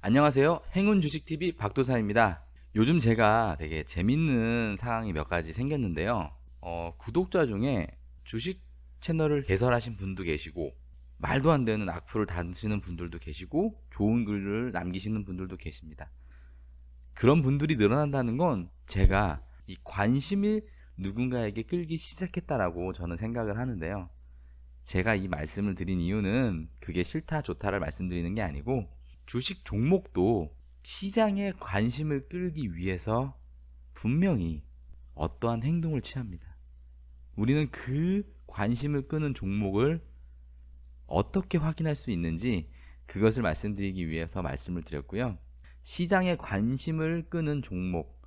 안녕하세요. 행운 주식TV 박도사입니다. 요즘 제가 되게 재밌는 상황이 몇 가지 생겼는데요. 구독자 중에 주식 채널을 개설하신 분도 계시고, 말도 안 되는 악플을 다시는 분들도 계시고, 좋은 글을 남기시는 분들도 계십니다. 그런 분들이 늘어난다는 건 제가 이 관심을 누군가에게 끌기 시작했다라고 저는 생각을 하는데요. 제가 이 말씀을 드린 이유는 그게 싫다 좋다를 말씀드리는 게 아니고, 주식 종목도 시장의 관심을 끌기 위해서 분명히 어떠한 행동을 취합니다. 우리는 그 관심을 끄는 종목을 어떻게 확인할 수 있는지 그것을 말씀드리기 위해서 말씀을 드렸고요. 시장의 관심을 끄는 종목,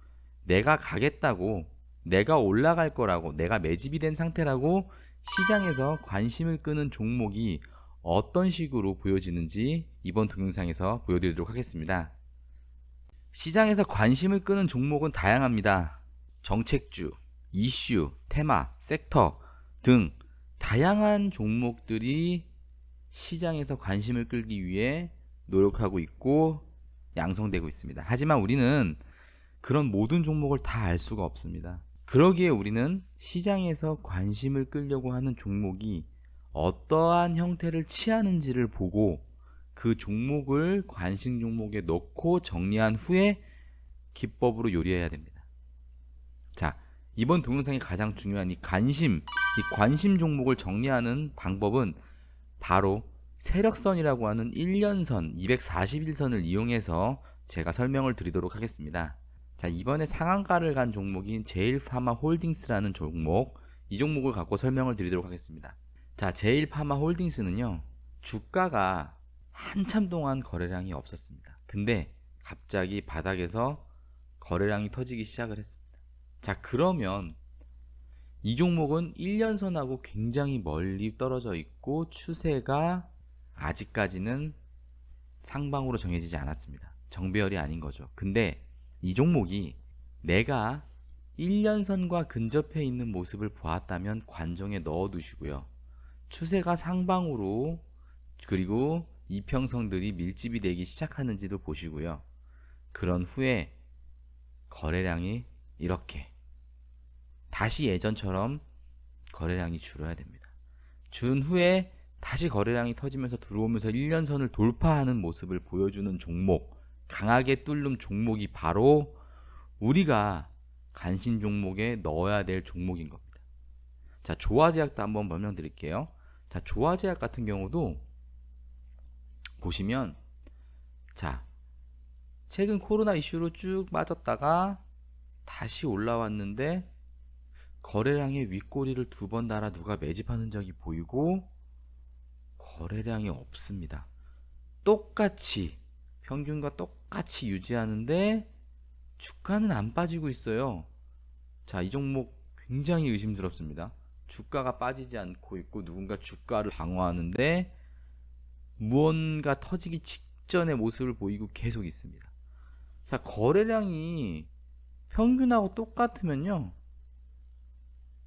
내가 가겠다고, 내가 올라갈 거라고, 내가 매집이 된 상태라고 시장에서 관심을 끄는 종목이 어떤 식으로 보여지는지 이번 동영상에서 보여드리도록 하겠습니다. 시장에서 관심을 끄는 종목은 다양합니다. 정책주, 이슈, 테마, 섹터 등 다양한 종목들이 시장에서 관심을 끌기 위해 노력하고 있고 양성되고 있습니다. 하지만 우리는 그런 모든 종목을 다 알 수가 없습니다. 그러기에 우리는 시장에서 관심을 끌려고 하는 종목이 어떠한 형태를 취하는지를 보고 그 종목을 관심 종목에 넣고 정리한 후에 기법으로 요리해야 됩니다. 자, 이번 동영상이 가장 중요한 이 관심 종목을 정리하는 방법은 바로 세력선이라고 하는 1년선, 241선을 이용해서 제가 설명을 드리도록 하겠습니다. 자, 이번에 상한가를 간 종목인 제일파마홀딩스라는 종목, 이 종목을 갖고 설명을 드리도록 하겠습니다. 자, 제일파마홀딩스는요, 주가가 한참 동안 거래량이 없었습니다. 근데 갑자기 바닥에서 거래량이 터지기 시작을 했습니다. 자, 그러면 이 종목은 1년선하고 굉장히 멀리 떨어져 있고 추세가 아직까지는 상방으로 정해지지 않았습니다. 정배열이 아닌 거죠. 근데 이 종목이 내가 1년선과 근접해 있는 모습을 보았다면 관종에 넣어 두시고요. 추세가 상방으로 그리고 이평선들이 밀집이 되기 시작하는지도 보시고요. 그런 후에 거래량이 이렇게 다시 예전처럼 거래량이 줄어야 됩니다. 준 후에 다시 거래량이 터지면서 들어오면서 1년선을 돌파하는 모습을 보여주는 종목, 강하게 뚫는 종목이 바로 우리가 관심 종목에 넣어야 될 종목인 겁니다. 자, 조화제약도 한번 설명드릴게요. 자, 조화제약 같은 경우도 보시면, 자, 최근 코로나 이슈로 쭉 빠졌다가 다시 올라왔는데 거래량의 윗꼬리를 두 번 달아 누가 매집하는 흔적이 보이고 거래량이 없습니다. 똑같이 평균과 똑같이 유지하는데 주가는 안 빠지고 있어요. 자, 이 종목 굉장히 의심스럽습니다. 주가가 빠지지 않고 있고 누군가 주가를 방어하는데 무언가 터지기 직전의 모습을 보이고 계속 있습니다. 자, 거래량이 평균하고 똑같으면요,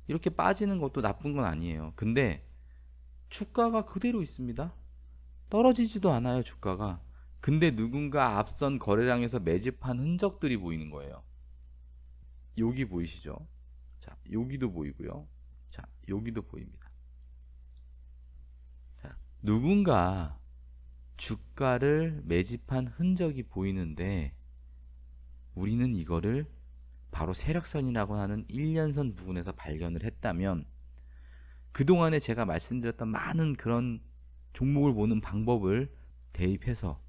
이렇게 빠지는 것도 나쁜 건 아니에요. 근데 주가가 그대로 있습니다. 떨어지지도 않아요, 주가가. 근데 누군가 앞선 거래량에서 매집한 흔적들이 보이는 거예요. 여기 보이시죠? 자, 여기도 보이고요. 자, 여기도 보입니다. 자, 누군가 주가를 매집한 흔적이 보이는데 우리는 이거를 바로 세력선이라고 하는 1년선 부분에서 발견을 했다면 그동안에 제가 말씀드렸던 많은 그런 종목을 보는 방법을 대입해서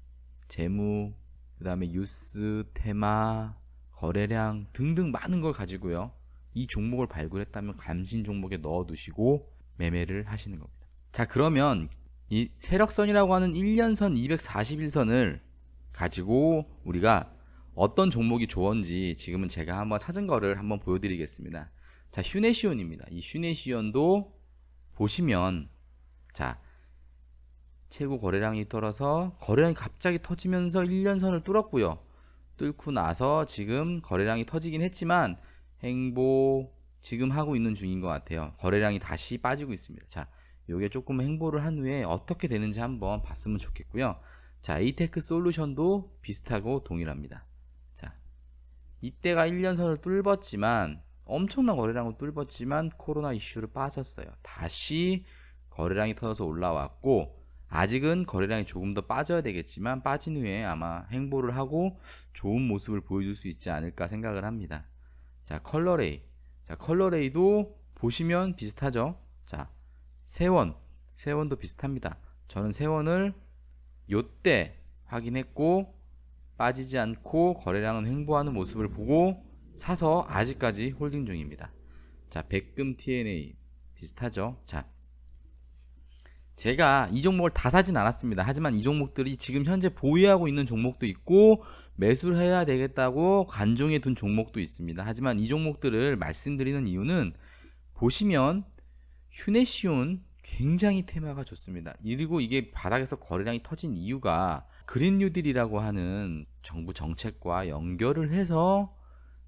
재무, 그 다음에 뉴스, 테마, 거래량 등등 많은 걸 가지고요, 이 종목을 발굴했다면 관심 종목에 넣어 두시고 매매를 하시는 겁니다. 자, 그러면 이 세력선이라고 하는 1년선 241선을 가지고 우리가 어떤 종목이 좋은지 지금은 제가 한번 찾은 거를 한번 보여드리겠습니다. 자, 휴네시온입니다. 이 휴네시온도 보시면, 자, 최고 거래량이 떨어서 거래량이 갑자기 터지면서 1년선을 뚫었고요. 뚫고 나서 지금 거래량이 터지긴 했지만 행보 지금 하고 있는 중인 것 같아요. 거래량이 다시 빠지고 있습니다. 자, 요게 조금 행보를 한 후에 어떻게 되는지 한번 봤으면 좋겠고요. 자, 에이테크 솔루션도 비슷하고 동일합니다. 자, 이때가 1년선을 뚫었지만 엄청난 거래량을 뚫었지만 코로나 이슈로 빠졌어요. 다시 거래량이 터져서 올라왔고 아직은 거래량이 조금 더 빠져야 되겠지만 빠진 후에 아마 행보를 하고 좋은 모습을 보여줄 수 있지 않을까 생각을 합니다. 자, 컬러레이. 자, 컬러레이도 보시면 비슷하죠. 자, 세원도 비슷합니다. 저는 세원을 요때 확인했고 빠지지 않고 거래량은 횡보하는 모습을 보고 사서 아직까지 홀딩 중입니다. 자, 백금 TNA 비슷하죠. 자, 제가 이 종목을 다 사진 않았습니다. 하지만 이 종목들이 지금 현재 보유하고 있는 종목도 있고 매수를 해야 되겠다고 관종에 둔 종목도 있습니다. 하지만 이 종목들을 말씀드리는 이유는 보시면 휴네시온 굉장히 테마가 좋습니다. 그리고 이게 바닥에서 거래량이 터진 이유가 그린 뉴딜이라고 하는 정부 정책과 연결을 해서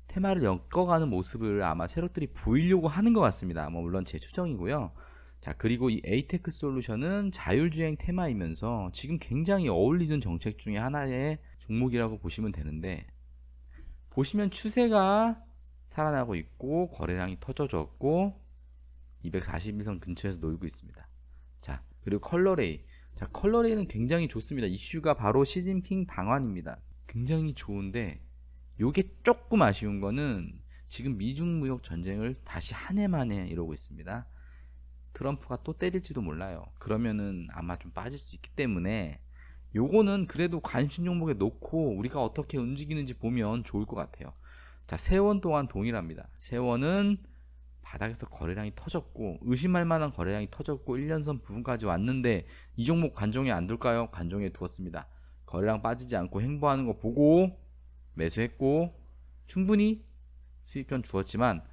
테마를 엮어가는 모습을 아마 세력들이 보이려고 하는 것 같습니다. 뭐 물론 제 추정이고요. 자, 그리고 이 에이테크 솔루션은 자율주행 테마이면서 지금 굉장히 어울리는 정책 중에 하나의 종목이라고 보시면 되는데 보시면 추세가 살아나고 있고 거래량이 터져졌고 241선 근처에서 놀고 있습니다. 자, 그리고 컬러레이. 자, 컬러레이는 굉장히 좋습니다. 이슈가 바로 시진핑 방한입니다. 굉장히 좋은데 요게 조금 아쉬운 거는 지금 미중 무역 전쟁을 다시 한 해 만에 이러고 있습니다. 트럼프가 또 때릴지도 몰라요. 그러면은 아마 좀 빠질 수 있기 때문에 요거는 그래도 관심 종목에 놓고 우리가 어떻게 움직이는지 보면 좋을 것 같아요. 자, 세원 또한 동일합니다. 세원은 바닥에서 거래량이 터졌고 의심할 만한 거래량이 터졌고 1년선 부분까지 왔는데 이 종목 관종에 안 둘까요? 관종에 두었습니다. 거래량 빠지지 않고 행보하는 거 보고 매수했고 충분히 수익권 주었지만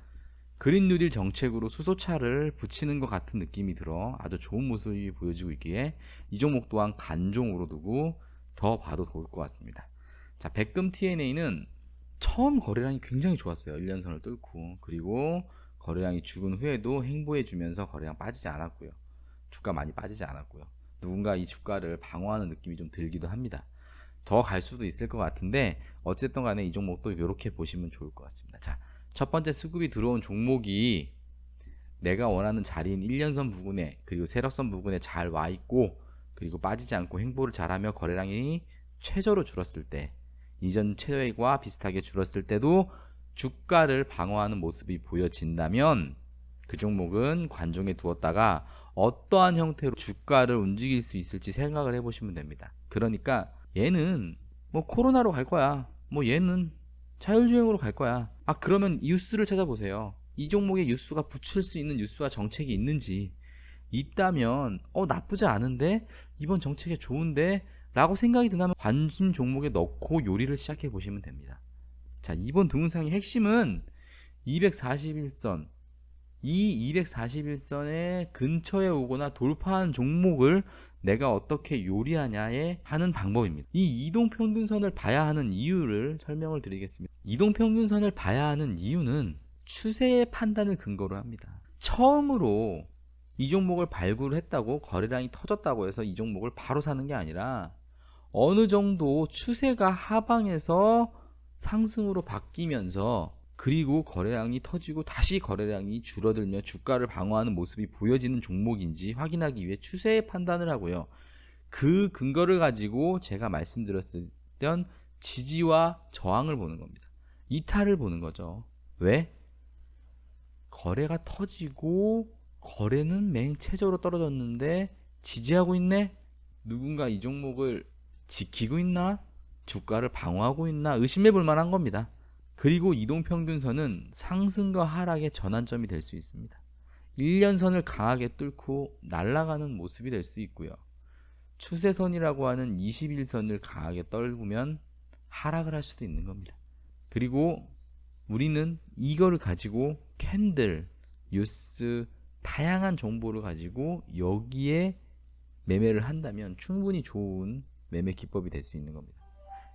그린 뉴딜 정책으로 수소차를 붙이는 것 같은 느낌이 들어 아주 좋은 모습이 보여지고 있기에 이 종목 또한 간종으로 두고 더 봐도 좋을 것 같습니다. 자, 백금 TNA는 처음 거래량이 굉장히 좋았어요. 1년선을 뚫고 그리고 거래량이 죽은 후에도 행보해주면서 거래량 빠지지 않았고요. 주가 많이 빠지지 않았고요. 누군가 이 주가를 방어하는 느낌이 좀 들기도 합니다. 더 갈 수도 있을 것 같은데 어쨌든 간에 이 종목도 이렇게 보시면 좋을 것 같습니다. 자, 첫 번째 수급이 들어온 종목이 내가 원하는 자리인 1년선 부근에 그리고 세력선 부근에 잘 와 있고 그리고 빠지지 않고 행보를 잘하며 거래량이 최저로 줄었을 때 이전 최저와 비슷하게 줄었을 때도 주가를 방어하는 모습이 보여진다면 그 종목은 관종에 두었다가 어떠한 형태로 주가를 움직일 수 있을지 생각을 해보시면 됩니다. 그러니까 얘는 뭐 코로나로 갈 거야. 뭐 얘는 자율주행으로 갈 거야. 아, 그러면 뉴스를 찾아보세요. 이 종목에 뉴스가 붙일 수 있는 뉴스와 정책이 있는지 있다면 나쁘지 않은데 이번 정책이 좋은데 라고 생각이 든다면 관심 종목에 넣고 요리를 시작해 보시면 됩니다. 자, 이번 동영상의 핵심은 241선 이 241선의 근처에 오거나 돌파한 종목을 내가 어떻게 요리하냐에 하는 방법입니다. 이 이동평균선을 봐야 하는 이유를 설명을 드리겠습니다. 이동평균선을 봐야 하는 이유는 추세의 판단을 근거로 합니다. 처음으로 이 종목을 발굴했다고 거래량이 터졌다고 해서 이 종목을 바로 사는 게 아니라 어느 정도 추세가 하방에서 상승으로 바뀌면서 그리고 거래량이 터지고 다시 거래량이 줄어들며 주가를 방어하는 모습이 보여지는 종목인지 확인하기 위해 추세의 판단을 하고요. 그 근거를 가지고 제가 말씀드렸던 지지와 저항을 보는 겁니다. 이탈을 보는 거죠. 왜? 거래가 터지고 거래는 맹 최저로 떨어졌는데 지지하고 있네? 누군가 이 종목을 지키고 있나? 주가를 방어하고 있나? 의심해 볼 만한 겁니다. 그리고 이동평균선은 상승과 하락의 전환점이 될 수 있습니다. 1년선을 강하게 뚫고 날아가는 모습이 될 수 있고요. 추세선이라고 하는 21선을 강하게 떨구면 하락을 할 수도 있는 겁니다. 그리고 우리는 이거를 가지고 캔들, 뉴스, 다양한 정보를 가지고 여기에 매매를 한다면 충분히 좋은 매매 기법이 될 수 있는 겁니다.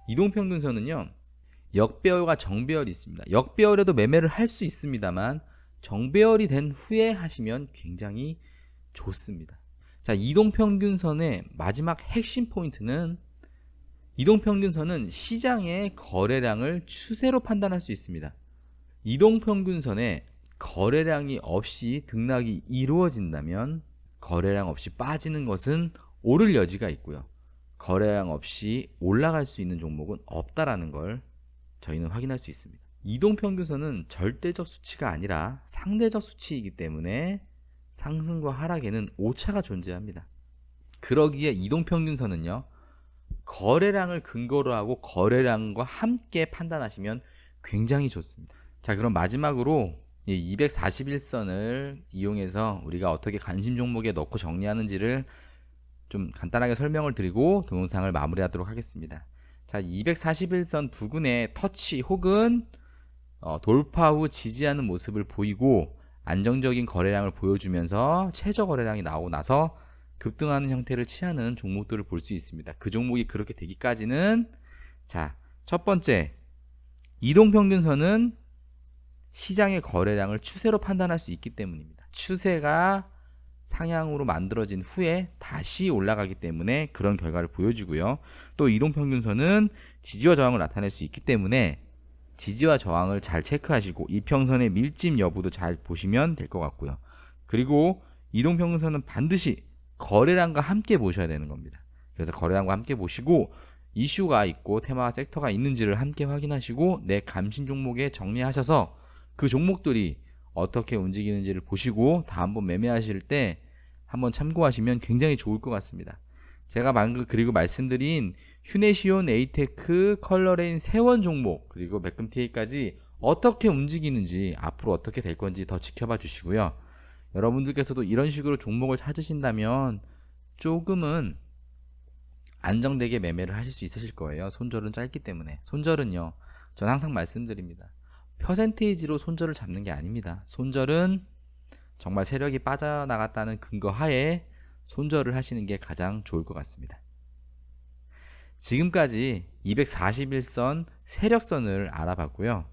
이동평균선은요, 역배열과 정배열이 있습니다. 역배열에도 매매를 할 수 있습니다만 정배열이 된 후에 하시면 굉장히 좋습니다. 자, 이동평균선의 마지막 핵심 포인트는 이동평균선은 시장의 거래량을 추세로 판단할 수 있습니다. 이동평균선에 거래량이 없이 등락이 이루어진다면 거래량 없이 빠지는 것은 오를 여지가 있고요. 거래량 없이 올라갈 수 있는 종목은 없다라는 걸 저희는 확인할 수 있습니다. 이동평균선은 절대적 수치가 아니라 상대적 수치이기 때문에 상승과 하락에는 오차가 존재합니다. 그러기에 이동평균선은요, 거래량을 근거로 하고 거래량과 함께 판단하시면 굉장히 좋습니다. 자, 그럼 마지막으로 241선을 이용해서 우리가 어떻게 관심 종목에 넣고 정리하는지를 좀 간단하게 설명을 드리고 동영상을 마무리하도록 하겠습니다. 자, 241선 부근의 터치 혹은 돌파 후 지지하는 모습을 보이고 안정적인 거래량을 보여주면서 최저 거래량이 나오고 나서 급등하는 형태를 취하는 종목들을 볼 수 있습니다. 그 종목이 그렇게 되기까지는, 자, 첫 번째, 이동평균선은 시장의 거래량을 추세로 판단할 수 있기 때문입니다. 추세가 상향으로 만들어진 후에 다시 올라가기 때문에 그런 결과를 보여주고요. 또 이동평균선은 지지와 저항을 나타낼 수 있기 때문에 지지와 저항을 잘 체크하시고 이평선의 밀집 여부도 잘 보시면 될 것 같고요. 그리고 이동평균선은 반드시 거래량과 함께 보셔야 되는 겁니다. 그래서 거래량과 함께 보시고 이슈가 있고 테마와 섹터가 있는지를 함께 확인하시고 내 감신 종목에 정리하셔서 그 종목들이 어떻게 움직이는지를 보시고 다음번 매매하실 때 한번 참고하시면 굉장히 좋을 것 같습니다. 제가 방금 그리고 말씀드린 휴네시온, 에이테크, 컬러레인, 세원 종목 그리고 매금TA까지 어떻게 움직이는지 앞으로 어떻게 될 건지 더 지켜봐 주시고요. 여러분들께서도 이런 식으로 종목을 찾으신다면 조금은 안정되게 매매를 하실 수 있으실 거예요. 손절은 짧기 때문에. 손절은요, 전 항상 말씀드립니다. 퍼센테이지로 손절을 잡는 게 아닙니다. 손절은 정말 세력이 빠져나갔다는 근거 하에 손절을 하시는 게 가장 좋을 것 같습니다. 지금까지 241선 세력선을 알아봤고요.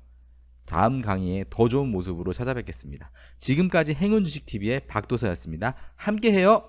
다음 강의에 더 좋은 모습으로 찾아뵙겠습니다. 지금까지 행운주식TV의 박도서였습니다. 함께해요.